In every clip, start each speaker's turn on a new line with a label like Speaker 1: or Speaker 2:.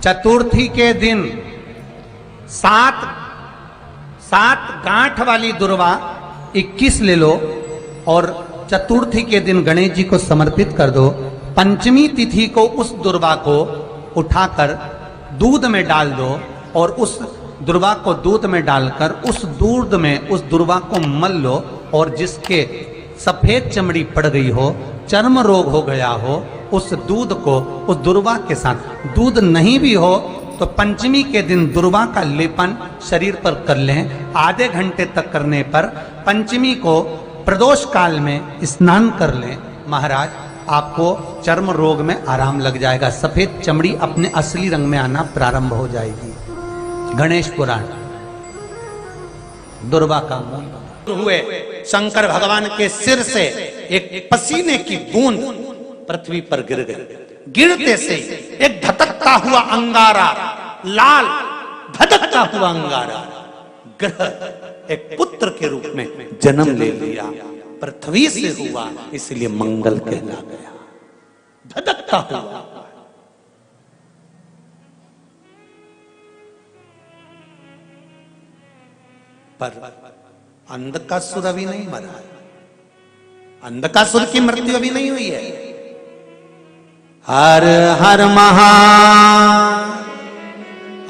Speaker 1: चतुर्थी के दिन सात गांठ वाली दुर्वा 21 ले लो और चतुर्थी के दिन गणेश जी को समर्पित कर दो। पंचमी तिथि को उस दुर्वा को उठाकर दूध में डाल दो और उस दुर्वा को दूध में डालकर उस दूध में उस दुर्वा को मल लो और जिसके सफेद चमड़ी पड़ गई हो, चर्म रोग हो गया हो, उस दूध को उस दुर्वा के साथ, दूध नहीं भी हो तो पंचमी के दिन दुर्वा का लेपन शरीर पर कर लें। आधे घंटे तक करने पर पंचमी को प्रदोष काल में स्नान कर लें। महाराज आपको चर्म रोग में आराम लग जाएगा, सफेद चमड़ी अपने असली रंग में आना प्रारंभ हो जाएगी। गणेश पुराण। दुर्वा का मूल हुए शंकर भगवान के सिर से एक पसीने की बूंद पृथ्वी पर गिर गई। गिरते से एक धधकता हुआ अंगारा, लाल धधकता हुआ अंगारा ग्रह एक पुत्र के रूप में जन्म ले लिया। पृथ्वी से हुआ इसलिए मंगल कहला गया। धधकता हुआ। पर अंधकासुर अभी नहीं मरा है। अंधकासुर की मृत्यु अभी नहीं हुई है। हर हर महा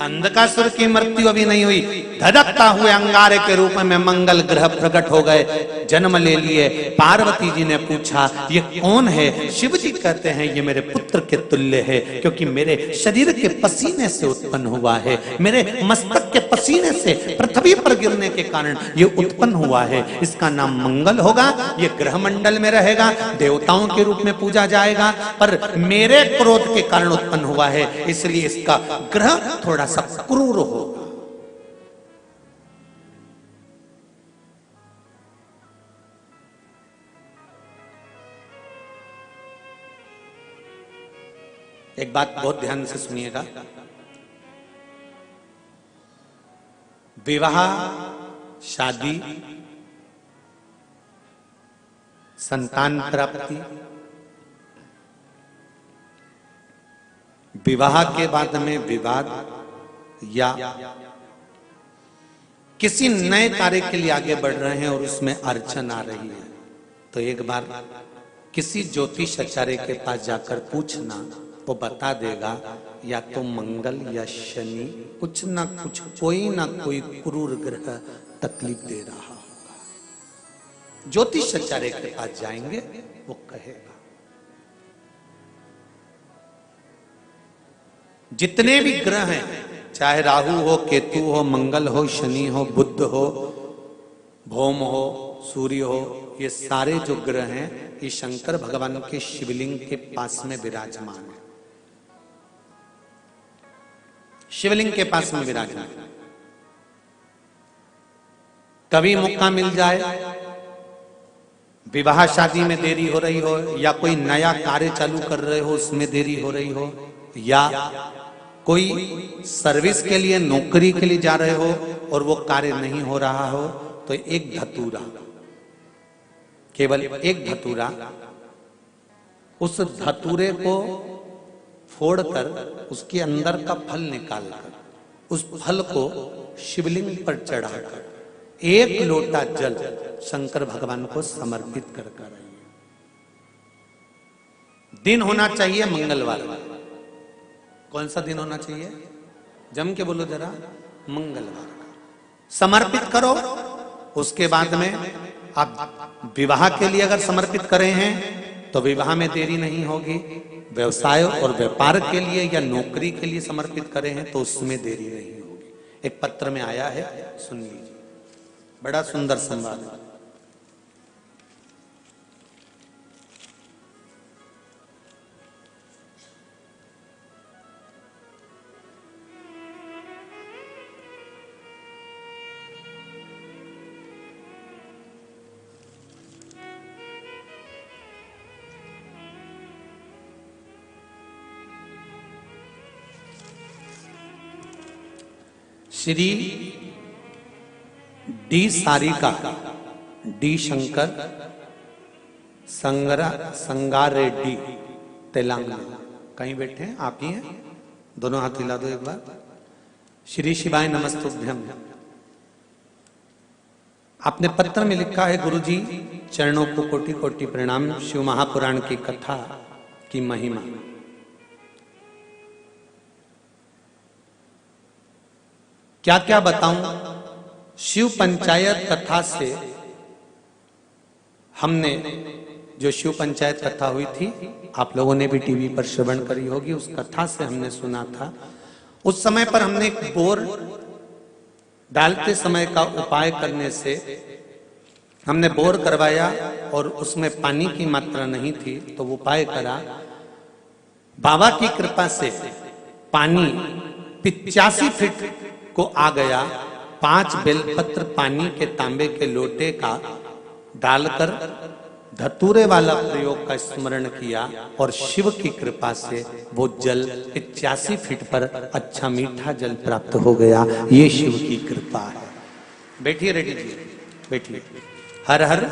Speaker 1: अंधकासुर की मृत्यु अभी नहीं हुई। धधकता हुए अंगारे के रूप में मंगल ग्रह प्रकट हो गए, जन्म ले लिए। पार्वती जी ने पूछा ये कौन है? शिव जी कहते हैं ये मेरे पुत्र के तुल्य है, क्योंकि मेरे शरीर के पसीने से उत्पन्न हुआ है, मेरे मस्तक के पसीने से पृथ्वी पर गिरने के कारण ये उत्पन्न हुआ है। इसका नाम मंगल होगा। ये ग्रह मंडल में रहेगा, देवताओं के रूप में पूजा जाएगा, पर मेरे क्रोध के कारण उत्पन्न हुआ है, इसलिए इसका ग्रह थोड़ा सा क्रूर होगा। एक बात बहुत ध्यान से सुनिएगा। विवाह, शादी, संतान प्राप्ति, विवाह के बाद में विवाद या किसी नए कार्य के लिए आगे बढ़ रहे हैं और उसमें अड़चन आ रही है, तो एक बार किसी ज्योतिष आचार्य के पास जाकर पूछना, वो बता देगा या तो मंगल या शनि कुछ ना कुछ, कोई ना कोई क्रूर ग्रह तकलीफ दे रहा होगा। ज्योतिष आचार्य के पास जाएंगे, वो कहेगा। जितने भी ग्रह हैं, चाहे राहु हो, केतु हो, मंगल हो, शनि हो, बुध हो, भौम हो, सूर्य हो, ये सारे जो ग्रह हैं ये शंकर भगवान के शिवलिंग के पास में विराजमान है। शिवलिंग के पास में विराजमान। कभी मौका मिल जाए, विवाह शादी में देरी हो रही हो, या कोई नया कार्य चालू कर रहे हो उसमें देरी हो रही हो, या कोई सर्विस के लिए, नौकरी के लिए जा रहे हो और वो कार्य नहीं हो रहा हो, तो एक धतूरा, केवल एक धतूरा, उस धतूरे को फोड़कर उसके अंदर का फल निकालकर उस फल को शिवलिंग पर चढ़ाकर एक लोटा जल शंकर भगवान को समर्पित कर कर। दिन होना चाहिए मंगलवार। कौन सा दिन होना चाहिए? जम के बोलो जरा। मंगलवार का समर्पित करो। उसके बाद में आप विवाह के लिए अगर समर्पित करे हैं तो विवाह में देरी नहीं होगी। व्यवसाय और व्यापार के लिए या नौकरी के लिए समर्पित करे हैं तो उसमें देरी नहीं होगी। एक पत्र में आया है, सुन लीजिए, बड़ा सुंदर संवाद है। Shri D Sarika, D Shankar, Sangareddy, Telangana. कहीं बैठे हैं? आप ही हैं? दोनों हाथ हिला दो एक बार। श्री शिवाय नमस्तुभ्यम। आपने पत्र में लिखा है, गुरुजी चरणों को कोटि कोटि प्रणाम। शिव महापुराण की कथा की महिमा। क्या क्या बताऊं। शिव पंचायत कथा से हमने, जो शिव पंचायत कथा हुई थी, आप लोगों ने भी टीवी पर श्रवण करी होगी, उस कथा से हमने सुना था। उस समय पर हमने एक बोर डालते समय का उपाय करने से हमने बोर करवाया और उसमें पानी की मात्रा नहीं थी, तो वो उपाय करा। बाबा की कृपा से पानी 85 फीट को आ गया। 5 बेलपत्र पानी के तांबे के लोटे का डालकर धतूरे वाला प्रयोग का स्मरण किया और शिव की कृपा से वो जल 85 फीट पर अच्छा मीठा जल प्राप्त हो गया। ये शिव की कृपा है। बैठिए रेड्डी जी, बैठिए। हर हर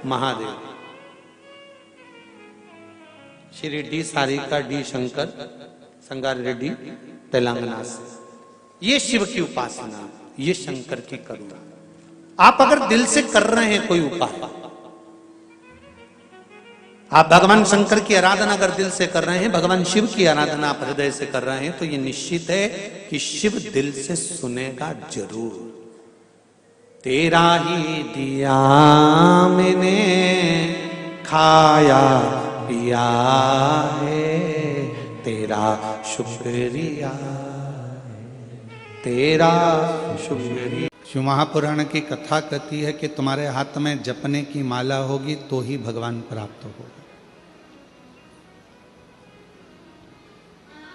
Speaker 1: महादेव। श्री डी सारिका डी शंकर संगार रेड्डी तेलंगाना से। ये शिव की उपासना, ये शंकर की करुणा। आप अगर दिल से कर रहे हैं कोई उपाय, आप भगवान शंकर की आराधना अगर दिल से कर रहे हैं, भगवान शिव की आराधना आप हृदय से कर रहे हैं, तो ये निश्चित है कि शिव दिल से सुनेगा जरूर। तेरा ही दिया मैंने खाया पिया है, तेरा शुक्रिया, तेरा शुक्रिया। शिव महापुराण की कथा कहती है कि तुम्हारे हाथ में जपने की माला होगी तो ही भगवान प्राप्त होगा।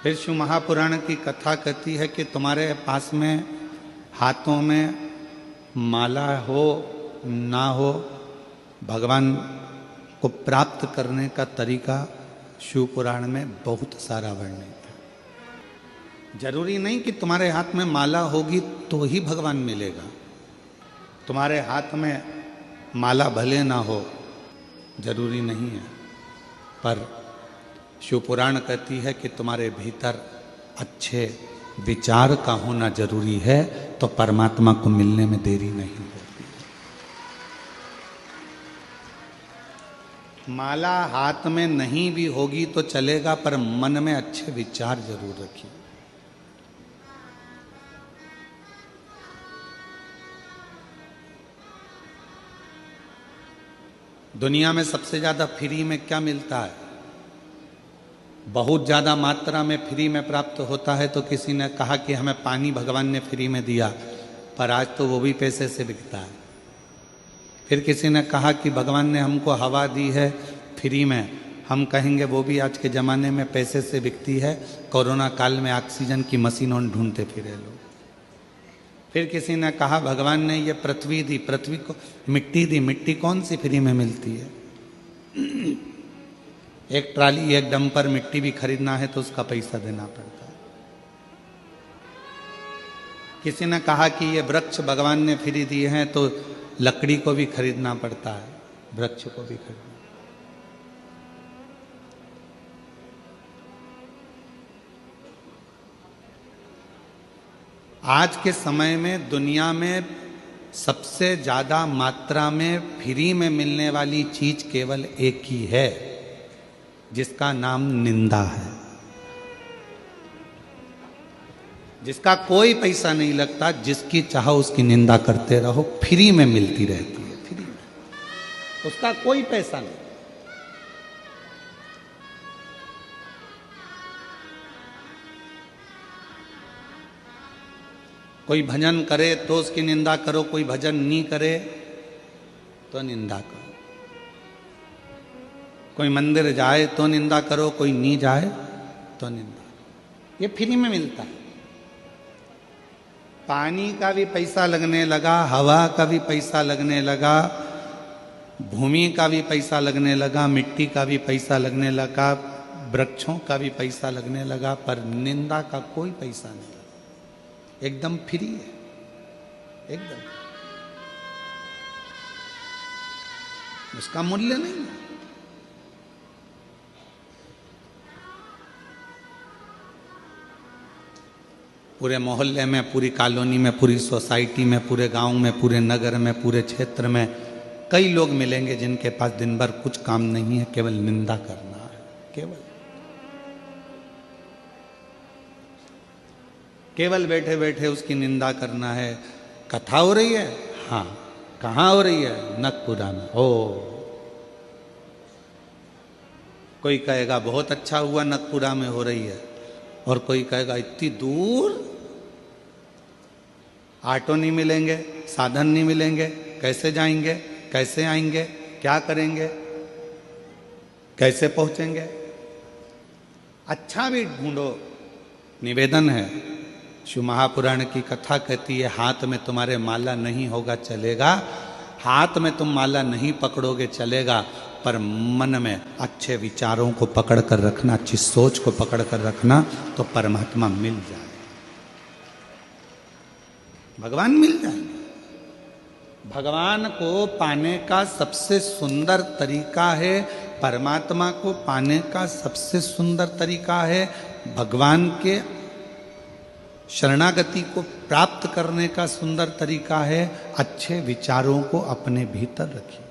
Speaker 1: फिर शिव महापुराण की कथा कहती है कि तुम्हारे पास में हाथों में माला हो ना हो, भगवान को प्राप्त करने का तरीका शिव पुराण में बहुत सारा वर्णित है। जरूरी नहीं कि तुम्हारे हाथ में माला होगी तो ही भगवान मिलेगा। तुम्हारे हाथ में माला भले ना हो, जरूरी नहीं है, पर शिव पुराण कहती है कि तुम्हारे भीतर अच्छे विचार का होना जरूरी है, तो परमात्मा को मिलने में देरी नहीं होती। माला हाथ में नहीं भी होगी तो चलेगा, पर मन में अच्छे विचार जरूर रखिए। दुनिया में सबसे ज्यादा फ्री में क्या मिलता है? बहुत ज्यादा मात्रा में फ्री में प्राप्त होता है। तो किसी ने कहा कि हमें पानी भगवान ने फ्री में दिया, पर आज तो वो भी पैसे से बिकता है। फिर किसी ने कहा कि भगवान ने हमको हवा दी है फ्री में, हम कहेंगे वो भी आज के ज़माने में पैसे से बिकती है। कोरोना काल में ऑक्सीजन की मशीन ढूंढते फिरे लोग। फिर किसी ने कहा भगवान ने ये पृथ्वी दी, पृथ्वी को मिट्टी दी, मिट्टी कौन सी फ्री में मिलती है? एक ट्राली एक डंपर मिट्टी भी खरीदना है तो उसका पैसा देना पड़ता है। किसी ने कहा कि ये वृक्ष भगवान ने फ्री दिए हैं तो लकड़ी को भी खरीदना पड़ता है, वृक्ष को भी खरीदना। आज के समय में दुनिया में सबसे ज्यादा मात्रा में फ्री में मिलने वाली चीज केवल एक ही है, जिसका नाम निंदा है। जिसका कोई पैसा नहीं लगता, जिसकी चाहो उसकी निंदा करते रहो, फ्री में मिलती रहती है, फ्री में, उसका कोई पैसा नहीं। कोई भजन करे तो उसकी निंदा करो, कोई भजन नहीं करे तो निंदा करो। कोई मंदिर जाए तो निंदा करो, कोई नहीं जाए तो निंदा करो। ये फ्री में मिलता है। पानी का भी पैसा लगने लगा, हवा का भी पैसा लगने लगा, भूमि का भी पैसा लगने लगा, मिट्टी का भी पैसा लगने लगा, वृक्षों का भी पैसा लगने लगा, पर निंदा का कोई पैसा नहीं लगा। एकदम फ्री है, एकदम। उसका मूल्य नहीं है। पूरे मोहल्ले में, पूरी कॉलोनी में, पूरी सोसाइटी में, पूरे गांव में, पूरे नगर में, पूरे क्षेत्र में कई लोग मिलेंगे जिनके पास दिन भर कुछ काम नहीं है, केवल निंदा करना है। केवल बैठे बैठे उसकी निंदा करना है। कथा हो रही है, हाँ, कहाँ हो रही है? नकपुरा में। ओ, कोई कहेगा बहुत अच्छा हुआ नकपुरा में हो रही है, और कोई कहेगा इतनी दूर ऑटो नहीं मिलेंगे, साधन नहीं मिलेंगे, कैसे जाएंगे, कैसे आएंगे, क्या करेंगे, कैसे पहुंचेंगे? अच्छा भी ढूंढो। निवेदन है, शिव महापुराण की कथा कहती है, हाथ में तुम्हारे माला नहीं होगा चलेगा, हाथ में तुम माला नहीं पकड़ोगे चलेगा, पर मन में अच्छे विचारों को पकड़ कर रखना, अच्छी सोच को पकड़ कर रखना, तो परमात्मा मिल जाए, भगवान मिल जाएंगे। भगवान को पाने का सबसे सुंदर तरीका है, परमात्मा को पाने का सबसे सुंदर तरीका है, भगवान के शरणागति को प्राप्त करने का सुंदर तरीका है, अच्छे विचारों को अपने भीतर रखिए,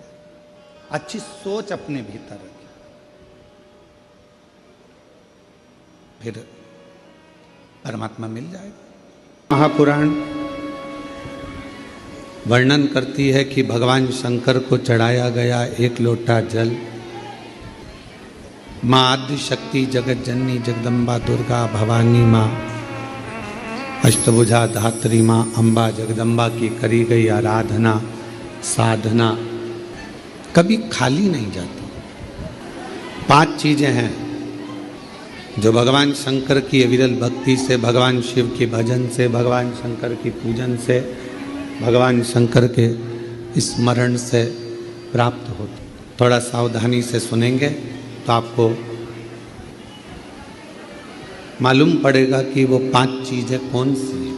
Speaker 1: अच्छी सोच अपने भीतर रखिए, फिर परमात्मा मिल जाएगा। महापुराण वर्णन करती है कि भगवान शंकर को चढ़ाया गया एक लोटा जल, माँ आदि शक्ति जगत जननी जगदम्बा दुर्गा भवानी माँ अष्टभुजा धात्री माँ अम्बा जगदम्बा की करी गई आराधना साधना कभी खाली नहीं जाती। 5 चीजें हैं जो भगवान शंकर की अविरल भक्ति से, भगवान शिव के भजन से, भगवान शंकर की पूजन से, भगवान शंकर के स्मरण से प्राप्त होती। थोड़ा सावधानी से सुनेंगे तो आपको मालूम पड़ेगा कि वो 5 चीजें कौन सी हैं।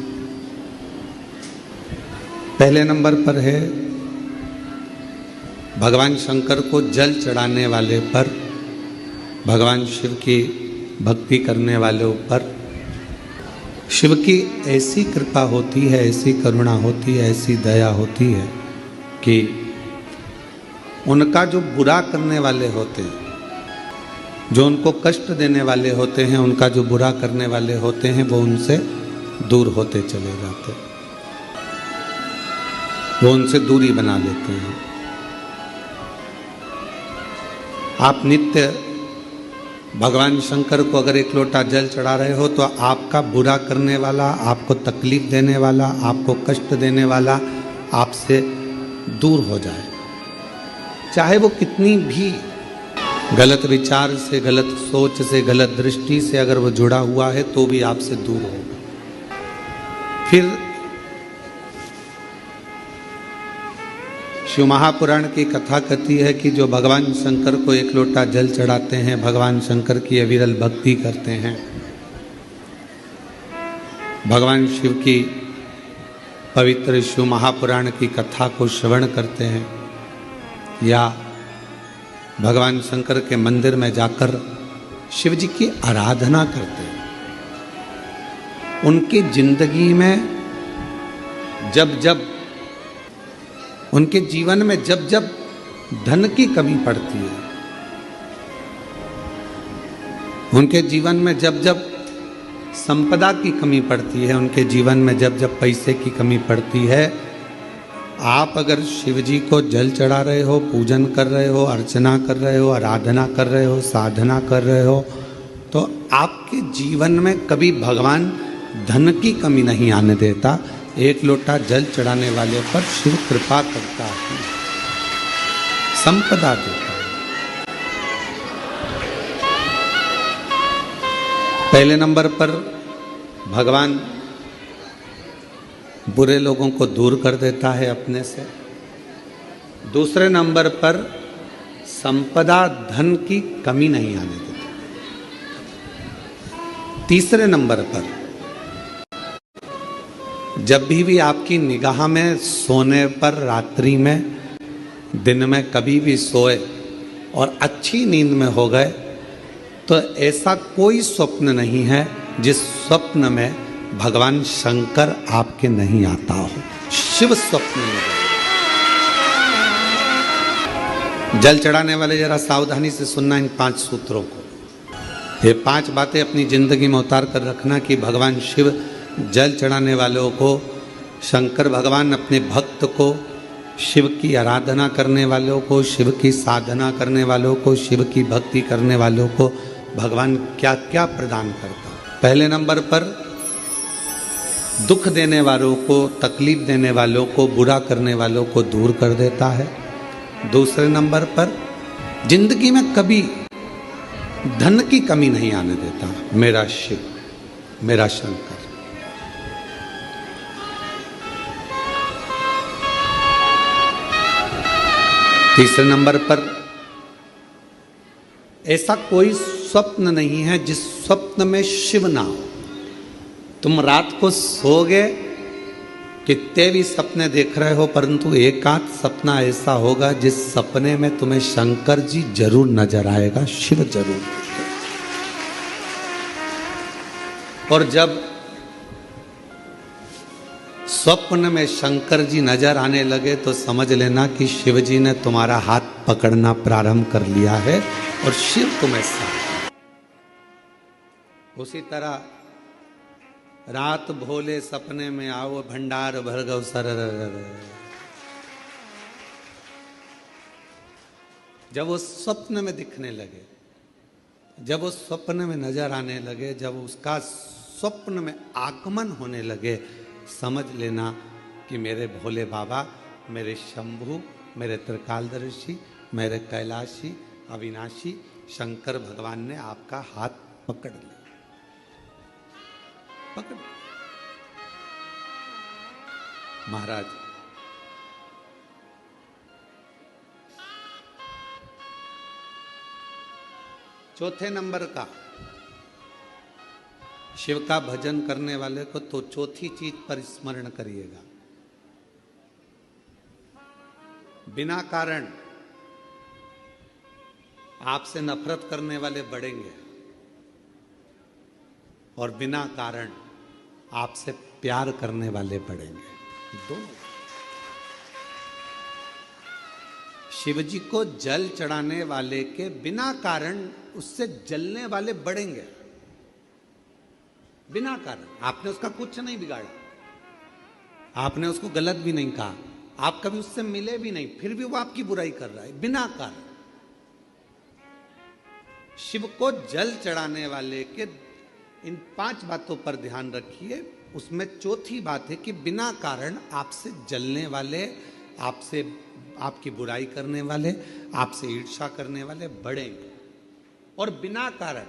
Speaker 1: पहले नंबर पर है, भगवान शंकर को जल चढ़ाने वाले पर, भगवान शिव की भक्ति करने वाले ऊपर शिव की ऐसी कृपा होती है, ऐसी करुणा होती है, ऐसी दया होती है कि उनका जो बुरा करने वाले होते हैं, जो उनको कष्ट देने वाले होते हैं, उनका जो बुरा करने वाले होते हैं, वो उनसे दूर होते चले जाते हैं, वो उनसे दूरी बना लेते हैं। आप नित्य भगवान शंकर को अगर एक लोटा जल चढ़ा रहे हो तो आपका बुरा करने वाला, आपको तकलीफ देने वाला, आपको कष्ट देने वाला आपसे दूर हो जाए, चाहे वो कितनी भी गलत विचार से, गलत सोच से, गलत दृष्टि से अगर वो जुड़ा हुआ है तो भी आपसे दूर होगा। फिर शिव महापुराण की कथा कहती है कि जो भगवान शंकर को एक लोटा जल चढ़ाते हैं, भगवान शंकर की अविरल भक्ति करते हैं, भगवान शिव की पवित्र शिव महापुराण की कथा को श्रवण करते हैं, या भगवान शंकर के मंदिर में जाकर शिव जी की आराधना करते हैं, उनकी जिंदगी में जब जब, उनके जीवन में जब जब धन की कमी पड़ती है, उनके जीवन में जब जब संपदा की कमी पड़ती है, उनके जीवन में जब जब पैसे की कमी पड़ती है, आप अगर शिव जी को जल चढ़ा रहे हो, पूजन कर रहे हो, अर्चना कर रहे हो, आराधना कर रहे हो, साधना कर रहे हो, तो आपके जीवन में कभी भगवान धन की कमी नहीं आने देता। एक लोटा जल चढ़ाने वाले पर शिव कृपा करता है, संपदा देता है। पहले नंबर पर भगवान बुरे लोगों को दूर कर देता है अपने से। दूसरे नंबर पर संपदा, धन की कमी नहीं आने देता। तीसरे नंबर पर जब भी आपकी निगाह में सोने पर, रात्रि में, दिन में कभी भी सोए और अच्छी नींद में हो गए, तो ऐसा कोई स्वप्न नहीं है जिस स्वप्न में भगवान शंकर आपके नहीं आता हो। शिव स्वप्न में जल चढ़ाने वाले जरा सावधानी से सुनना इन 5 सूत्रों को। ये 5 बातें अपनी जिंदगी में उतार कर रखना कि भगवान शिव जल चढ़ाने वालों को, शंकर भगवान अपने भक्त को, शिव की आराधना करने वालों को, शिव की साधना करने वालों को, शिव की भक्ति करने वालों को भगवान क्या क्या प्रदान करता है। पहले नंबर पर दुख देने वालों को, तकलीफ देने वालों को, बुरा करने वालों को दूर कर देता है। दूसरे नंबर पर जिंदगी में कभी धन की कमी नहीं आने देता मेरा शिव, मेरा शंकर। तीसरे नंबर पर ऐसा कोई स्वप्न नहीं है जिस स्वप्न में शिव ना हो। तुम रात को सोओगे, कितने भी सपने देख रहे हो, परंतु एक आध सपना ऐसा होगा जिस सपने में तुम्हें शंकर जी जरूर नजर आएगा, शिव जरूर। और जब स्वप्न में शंकर जी नजर आने लगे तो समझ लेना कि शिव जी ने तुम्हारा हाथ पकड़ना प्रारंभ कर लिया है और शिव तुम्हें साथ। उसी तरह रात भोले सपने में आओ, भंडार भर गौ सर। जब वो स्वप्न में दिखने लगे, जब वो स्वप्न में नजर आने लगे, जब उसका स्वप्न में आगमन होने लगे, समझ लेना कि मेरे भोले बाबा, मेरे शंभु, मेरे त्रिकालदर्शी, मेरे कैलाशी, अविनाशी शंकर भगवान ने आपका हाथ पकड़ लिया। पकड़ महाराज, चौथे नंबर का शिव का भजन करने वाले को तो चौथी चीज पर स्मरण करिएगा। बिना कारण आपसे नफरत करने वाले बढ़ेंगे और बिना कारण आपसे प्यार करने वाले बढ़ेंगे। दोनों। शिव जी को जल चढ़ाने वाले के बिना कारण उससे जलने वाले बढ़ेंगे, बिना कारण। आपने उसका कुछ नहीं बिगाड़ा, आपने उसको गलत भी नहीं कहा, आप कभी उससे मिले भी नहीं, फिर भी वो आपकी बुराई कर रहा है बिना कारण। शिव को जल चढ़ाने वाले के इन 5 बातों पर ध्यान रखिए। उसमें चौथी बात है कि बिना कारण आपसे जलने वाले, आपसे आपकी बुराई करने वाले, आपसे ईर्ष्या करने वाले बढ़ेंगे। और बिना कारण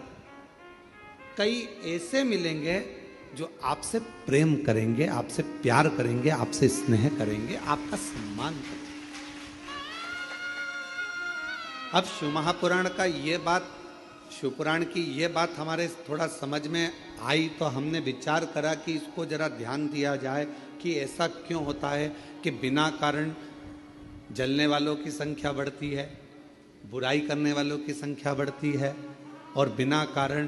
Speaker 1: कई ऐसे मिलेंगे जो आपसे प्रेम करेंगे, आपसे प्यार करेंगे, आपसे स्नेह करेंगे, आपका सम्मान करेंगे। अब शिव महापुराण का ये बात, शिवपुराण की ये बात हमारे थोड़ा समझ में आई तो हमने विचार करा कि इसको जरा ध्यान दिया जाए कि ऐसा क्यों होता है कि बिना कारण जलने वालों की संख्या बढ़ती है, बुराई करने वालों की संख्या बढ़ती है, और बिना कारण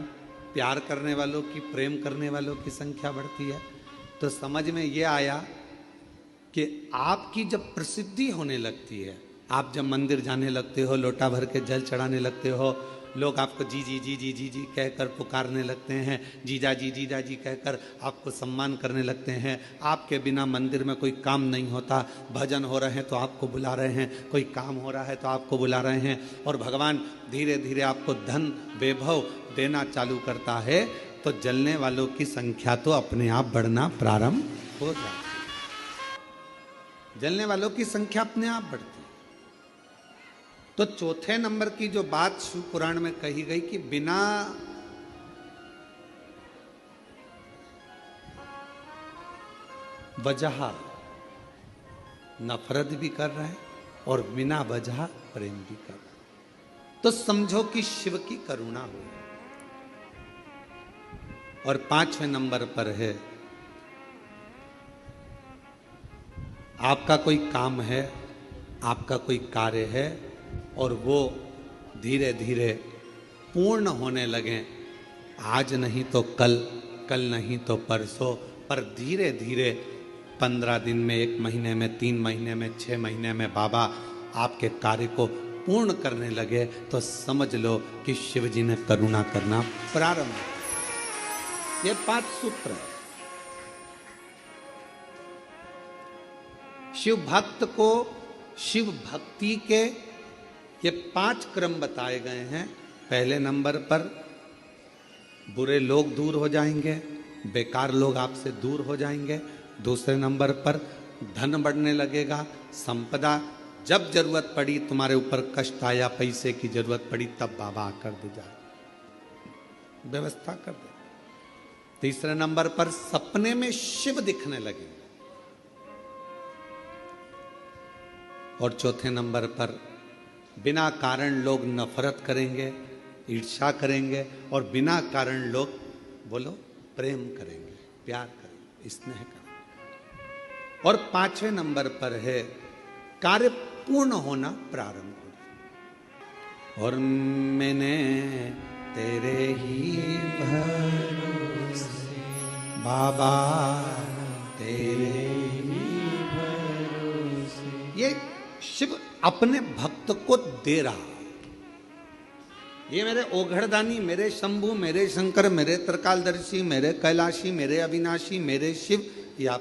Speaker 1: प्यार करने वालों की, प्रेम करने वालों की संख्या बढ़ती है। तो समझ में ये आया कि आपकी जब प्रसिद्धि होने लगती है, आप जब मंदिर जाने लगते हो, लोटा भर के जल चढ़ाने लगते हो, लोग आपको जी जी जी जी जी जी कहकर पुकारने लगते हैं, जीजा जी कहकर आपको सम्मान करने लगते हैं। आपके बिना मंदिर में कोई काम नहीं होता, भजन हो रहे हैं तो आपको बुला रहे हैं, कोई काम हो रहा है तो आपको बुला रहे हैं, और भगवान धीरे धीरे आपको धन वैभव देना चालू करता है, तो जलने वालों की संख्या तो अपने आप बढ़ना प्रारंभ हो जाती है। जलने वालों की संख्या अपने आप बढ़ती है। तो चौथे नंबर की जो बात शिव पुराण में कही गई कि बिना वजह नफरत भी कर रहे हैं और बिना वजह प्रेम भी कर रहे हैं, तो समझो कि शिव की करुणा हुई। और 5वें नंबर पर है, आपका कोई काम है, आपका कोई कार्य है और वो धीरे धीरे पूर्ण होने लगे, आज नहीं तो कल कल नहीं तो परसों, पर धीरे धीरे 15 दिन में, 1 महीने में, 3 महीने में, 6 महीने में बाबा आपके कार्य को पूर्ण करने लगे तो समझ लो कि शिव जी ने करुणा करना प्रारंभ। ये 5 सूत्र है। शिव भक्त को शिव भक्ति के ये 5 क्रम बताए गए हैं। पहले नंबर पर बुरे लोग दूर हो जाएंगे, बेकार लोग आपसे दूर हो जाएंगे। दूसरे नंबर पर धन बढ़ने लगेगा, संपदा, जब जरूरत पड़ी, तुम्हारे ऊपर कष्ट आया, पैसे की जरूरत पड़ी, तब बाबा आकर दे जाए, व्यवस्था कर दे। तीसरे नंबर पर सपने में शिव दिखने लगे। और चौथे नंबर पर बिना कारण लोग नफरत करेंगे, ईर्ष्या करेंगे, और बिना कारण लोग बोलो प्रेम करेंगे, प्यार करेंगे, स्नेह करेंगे। और 5वें नंबर पर है कार्य पूर्ण होना प्रारंभ हो। और मैंने तेरे ही भरोसे बाबा, तेरे ही भरोसे, ये शिव अपने भक्त को दे रहा। ये मेरे ओघड़दानी, मेरे शंभु, मेरे शंकर, मेरे त्रिकालदर्शी, मेरे कैलाशी, मेरे अविनाशी, मेरे शिव, या